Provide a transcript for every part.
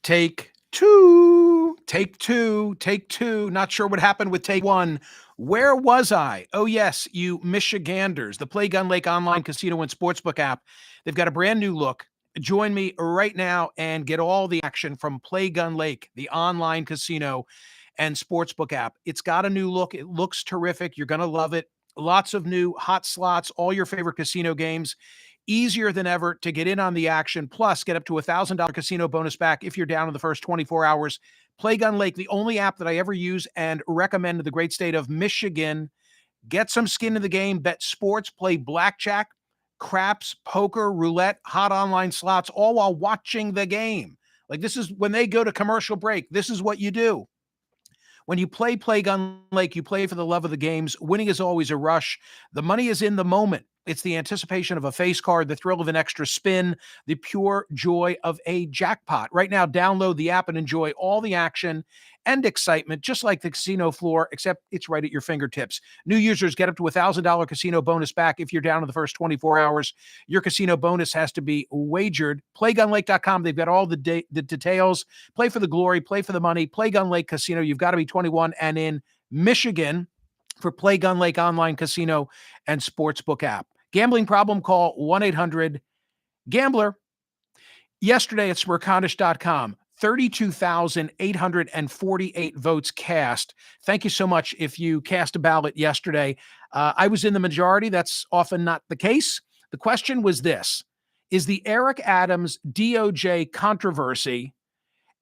Take two, take two, take two. Not sure what happened with take one. Where was I? Oh, yes, you Michiganders. The Play Gun Lake online casino and sportsbook app. They've got a brand new look. Join me right now and get all the action from Play Gun Lake, the online casino and sportsbook app. It's got a new look. It looks terrific. You're going to love it. Lots of new hot slots, all your favorite casino games. Easier than ever to get in on the action. Plus, get up to $1,000 casino bonus back if you're down in the first 24 hours. Play Gun Lake, the only app that I ever use and recommend to the great state of Michigan. Get some skin in the game. Bet sports, play blackjack, craps, poker, roulette, hot online slots, all while watching the game. Like, this is when they go to commercial break. This is what you do. When you play Gun Lake, you play for the love of the games. Winning is always a rush. The money is in the moment. It's the anticipation of a face card, the thrill of an extra spin, the pure joy of a jackpot. Right now, download the app and enjoy all the action and excitement, just like the casino floor, except it's right at your fingertips. New users get up to $1,000 casino bonus back if you're down in the first 24 hours. Your casino bonus has to be wagered. PlayGunLake.com. They've got all the details. Play for the glory. Play for the money. Play Gun Lake Casino. You've got to be 21 and in Michigan for Play Gun Lake online casino and sportsbook app. Gambling problem? Call 1-800-GAMBLER. Yesterday at Smerconish.com, 32,848 votes cast. Thank you so much if you cast a ballot yesterday. I was in the majority. That's often not the case. The question was this: is the Eric Adams DOJ controversy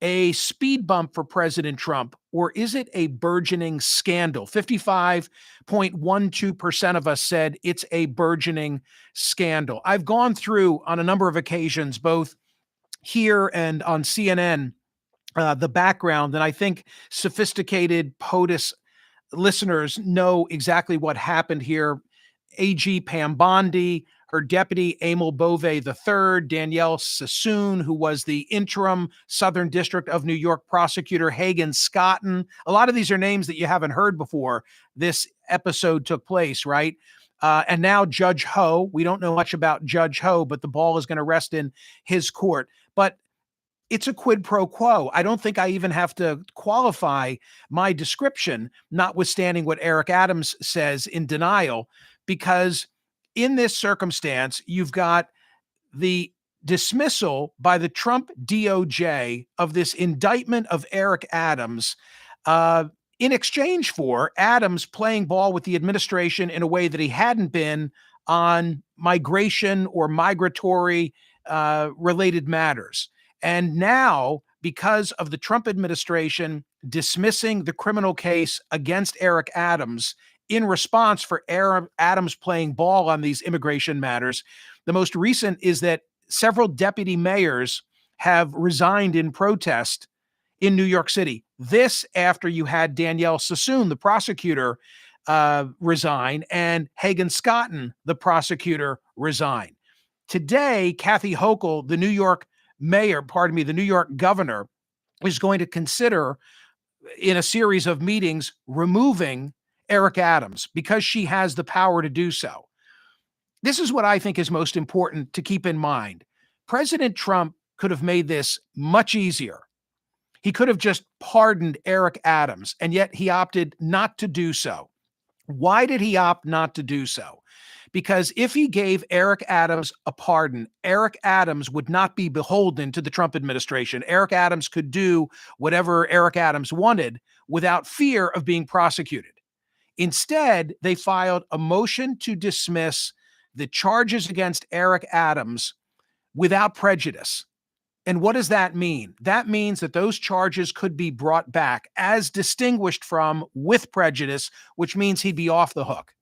a speed bump for President Trump, or is it a burgeoning scandal? 55.12% of us said it's a burgeoning scandal. I've gone through on a number of occasions, both here and on CNN, the background, and I think sophisticated POTUS listeners know exactly what happened here. AG Pam Bondi, her deputy Emil Bove III, Danielle Sassoon, who was the interim Southern District of New York prosecutor, Hagen Scotton. A lot of these are names that you haven't heard before this episode took place, right? And now Judge Ho. We don't know much about Judge Ho, but the ball is going to rest in his court. But it's a quid pro quo. I don't think I even have to qualify my description, notwithstanding what Eric Adams says in denial, because in this circumstance, you've got the dismissal by the Trump DOJ of this indictment of Eric Adams in exchange for Adams playing ball with the administration in a way that he hadn't been on migration or migratory related matters. And now, because of the Trump administration dismissing the criminal case against Eric Adams in response for Adams playing ball on these immigration matters, the most recent is that several deputy mayors have resigned in protest in New York City. This after you had Danielle Sassoon, the prosecutor, resign, and Hagen Scotton, the prosecutor, resign. Today, Kathy Hochul, the New York governor, is going to consider in a series of meetings removing Eric Adams because she has the power to do so. This is what I think is most important to keep in mind. President Trump could have made this much easier. He could have just pardoned Eric Adams, and yet he opted not to do so. Why did he opt not to do so? Because if he gave Eric Adams a pardon, Eric Adams would not be beholden to the Trump administration. Eric Adams could do whatever Eric Adams wanted without fear of being prosecuted. Instead, they filed a motion to dismiss the charges against Eric Adams without prejudice. And what does that mean? That means that those charges could be brought back as distinguished from with prejudice, which means he'd be off the hook.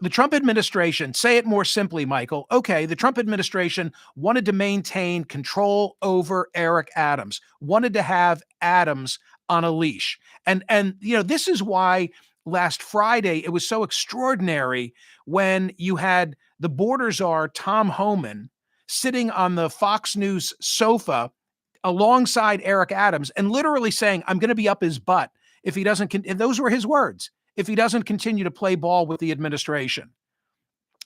The Trump administration, say it more simply, Michael. Okay, the Trump administration wanted to maintain control over Eric Adams, wanted to have Adams on a leash. And this is why last Friday it was so extraordinary when you had the border czar, Tom Homan, sitting on the Fox News sofa alongside Eric Adams and literally saying, I'm going to be up his butt if he doesn't, and those were his words, if he doesn't continue to play ball with the administration.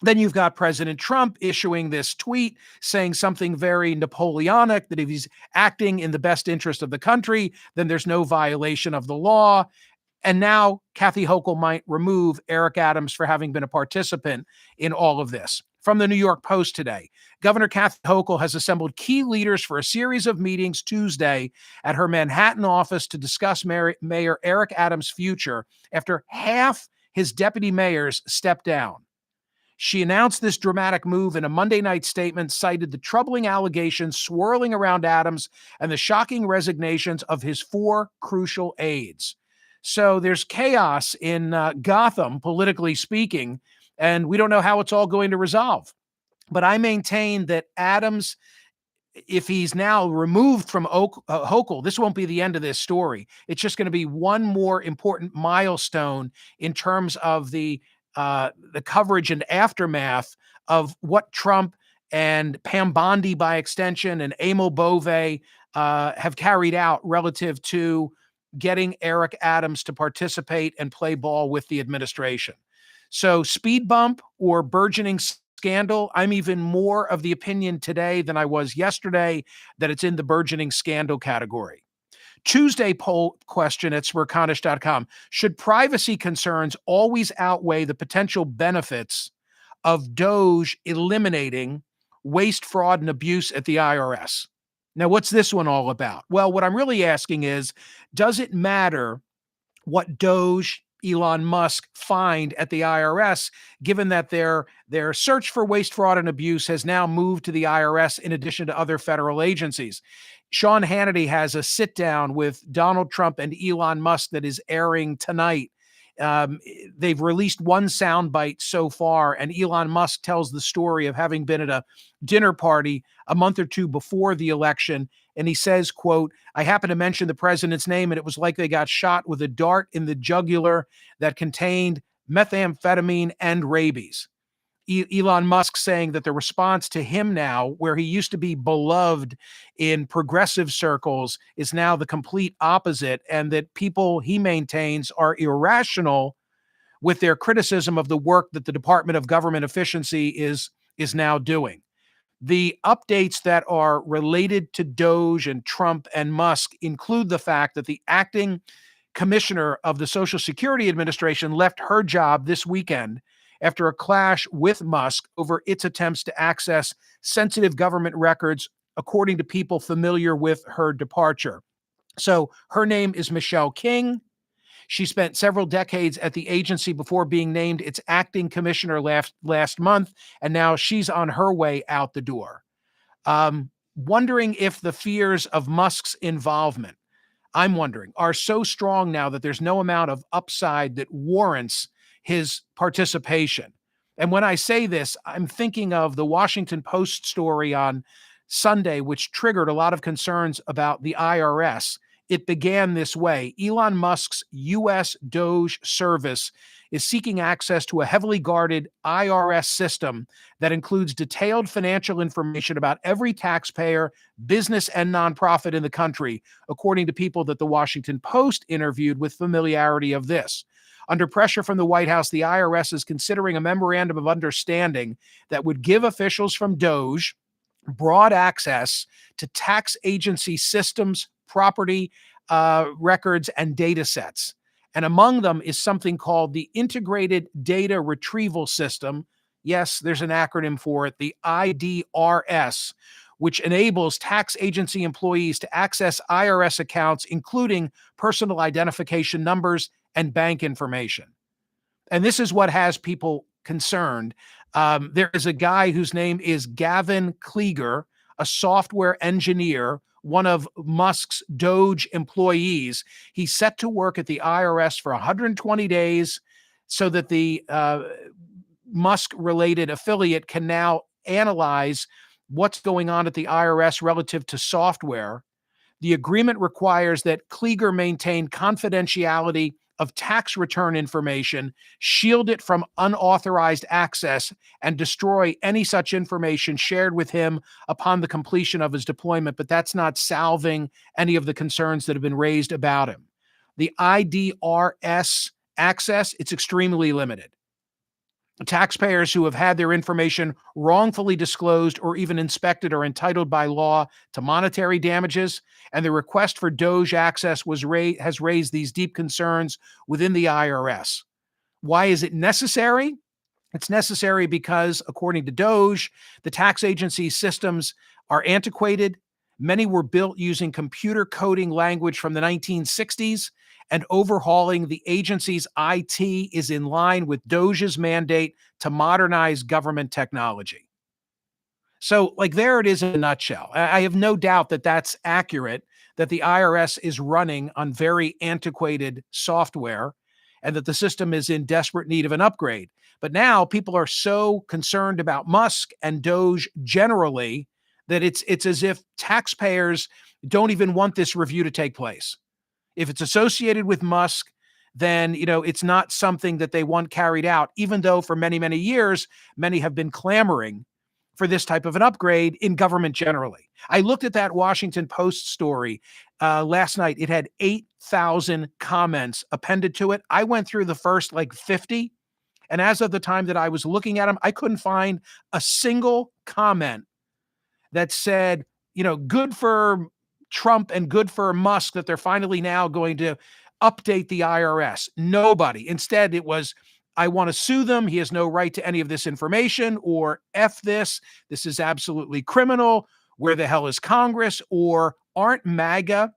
Then you've got President Trump issuing this tweet saying something very Napoleonic, that if he's acting in the best interest of the country, then there's no violation of the law. And now Kathy Hochul might remove Eric Adams for having been a participant in all of this. From the New York Post today, Governor Kathy Hochul has assembled key leaders for a series of meetings Tuesday at her Manhattan office to discuss Mayor Eric Adams' future after half his deputy mayors stepped down. She announced this dramatic move in a Monday night statement, cited the troubling allegations swirling around Adams and the shocking resignations of his 4 crucial aides. So there's chaos in Gotham, politically speaking, and we don't know how it's all going to resolve. But I maintain that Adams, if he's now removed from Hochul, this won't be the end of this story. It's just going to be one more important milestone in terms of the coverage and aftermath of what Trump and Pam Bondi, by extension, and Amo Bove have carried out relative to getting Eric Adams to participate and play ball with the administration. So speed bump or burgeoning scandal, I'm even more of the opinion today than I was yesterday that it's in the burgeoning scandal category. Tuesday poll question at Smerconish.com. Should privacy concerns always outweigh the potential benefits of Doge eliminating waste, fraud, and abuse at the IRS? Now, what's this one all about? Well, what I'm really asking is, does it matter what Doge, Elon Musk find at the IRS, given that their search for waste, fraud, and abuse has now moved to the IRS in addition to other federal agencies? Sean Hannity has a sit down with Donald Trump and Elon Musk that is airing tonight. They've released one soundbite so far, and Elon Musk tells the story of having been at a dinner party a month or two before the election. And he says, quote, "I happened to mention the president's name, and it was like they got shot with a dart in the jugular that contained methamphetamine and rabies." Elon Musk saying that the response to him now, where he used to be beloved in progressive circles, is now the complete opposite, and that people, he maintains, are irrational with their criticism of the work that the Department of Government Efficiency is now doing. The updates that are related to Doge and Trump and Musk include the fact that the acting commissioner of the Social Security Administration left her job this weekend after a clash with Musk over its attempts to access sensitive government records, according to people familiar with her departure. So her name is Michelle King. She spent several decades at the agency before being named its acting commissioner last month, and now she's on her way out the door. Wondering if the fears of Musk's involvement, I'm wondering, are so strong now that there's no amount of upside that warrants his participation. And when I say this, I'm thinking of the Washington Post story on Sunday, which triggered a lot of concerns about the IRS. It began this way: Elon Musk's U.S. Doge service is seeking access to a heavily guarded IRS system that includes detailed financial information about every taxpayer, business, and nonprofit in the country, according to people that the Washington Post interviewed with familiarity of this. Under pressure from the White House, the IRS is considering a memorandum of understanding that would give officials from Doge broad access to tax agency systems, property records, and data sets. And among them is something called the Integrated Data Retrieval System. Yes, there's an acronym for it, the IDRS, which enables tax agency employees to access IRS accounts, including personal identification numbers and bank information. And this is what has people concerned. There is a guy whose name is Gavin Klieger, a software engineer, one of Musk's Doge employees. He's set to work at the IRS for 120 days so that the Musk-related affiliate can now analyze what's going on at the IRS relative to software. The agreement requires that Klieger maintain confidentiality of tax return information, shield it from unauthorized access, and destroy any such information shared with him upon the completion of his deployment. But that's not salving any of the concerns that have been raised about him. The IDRS access, it's extremely limited. Taxpayers who have had their information wrongfully disclosed or even inspected are entitled by law to monetary damages, and the request for Doge access has raised these deep concerns within the IRS. Why is it necessary? It's necessary because, according to Doge, the tax agency's systems are antiquated. Many were built using computer coding language from the 1960s, and overhauling the agency's IT is in line with Doge's mandate to modernize government technology. So, like, there it is in a nutshell. I have no doubt that that's accurate, that the IRS is running on very antiquated software and that the system is in desperate need of an upgrade. But now people are so concerned about Musk and Doge generally that it's as if taxpayers don't even want this review to take place. If it's associated with Musk, then it's not something that they want carried out, even though for many, many years, many have been clamoring for this type of an upgrade in government generally. I looked at that Washington Post story last night. It had 8,000 comments appended to it. I went through the first like 50, and as of the time that I was looking at them, I couldn't find a single comment that said, good for Trump and good for Musk that they're finally now going to update the IRS. Nobody. Instead, it was, I want to sue them. He has no right to any of this information, or F this. This is absolutely criminal. Where the hell is Congress? Or aren't MAGA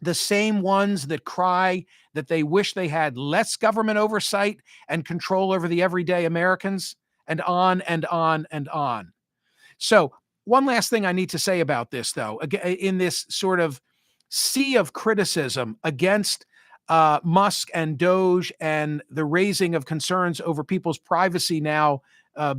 the same ones that cry that they wish they had less government oversight and control over the everyday Americans? And on and on and on. So, one last thing I need to say about this, though, in this sort of sea of criticism against Musk and Doge and the raising of concerns over people's privacy now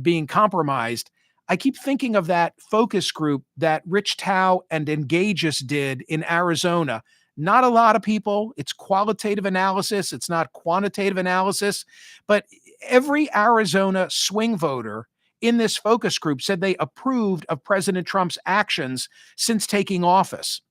being compromised, I keep thinking of that focus group that Rich Tao and Engageus did in Arizona. Not a lot of people. It's qualitative analysis. It's not quantitative analysis. But every Arizona swing voter in this focus group said they approved of President Trump's actions since taking office.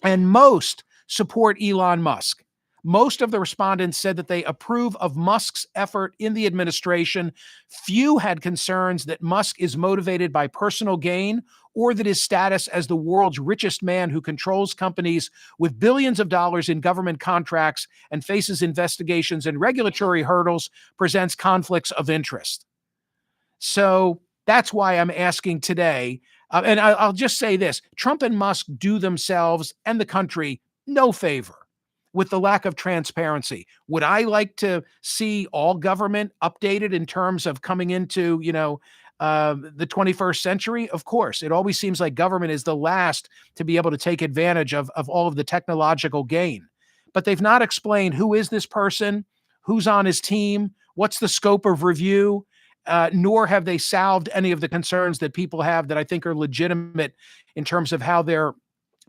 And most support Elon Musk. Most of the respondents said that they approve of Musk's effort in the administration. Few had concerns that Musk is motivated by personal gain or that his status as the world's richest man who controls companies with billions of dollars in government contracts and faces investigations and regulatory hurdles presents conflicts of interest. So that's why I'm asking today, and I'll just say this: Trump and Musk do themselves and the country no favor with the lack of transparency. Would I like to see all government updated in terms of coming into, the 21st century? Of course. It always seems like government is the last to be able to take advantage of all of the technological gain. But they've not explained who is this person, who's on his team, what's the scope of review, nor have they salved any of the concerns that people have that I think are legitimate in terms of how their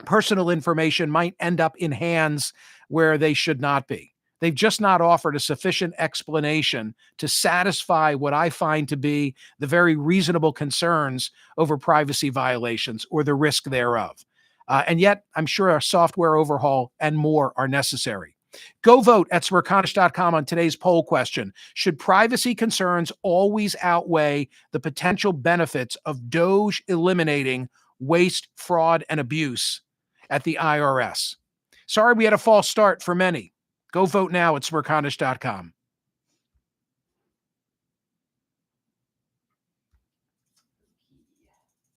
personal information might end up in hands where they should not be. They've just not offered a sufficient explanation to satisfy what I find to be the very reasonable concerns over privacy violations or the risk thereof. And yet, I'm sure a software overhaul and more are necessary. Go vote at Smerconish.com on today's poll question. Should privacy concerns always outweigh the potential benefits of Doge eliminating waste, fraud, and abuse at the IRS? Sorry we had a false start for many. Go vote now at Smerconish.com.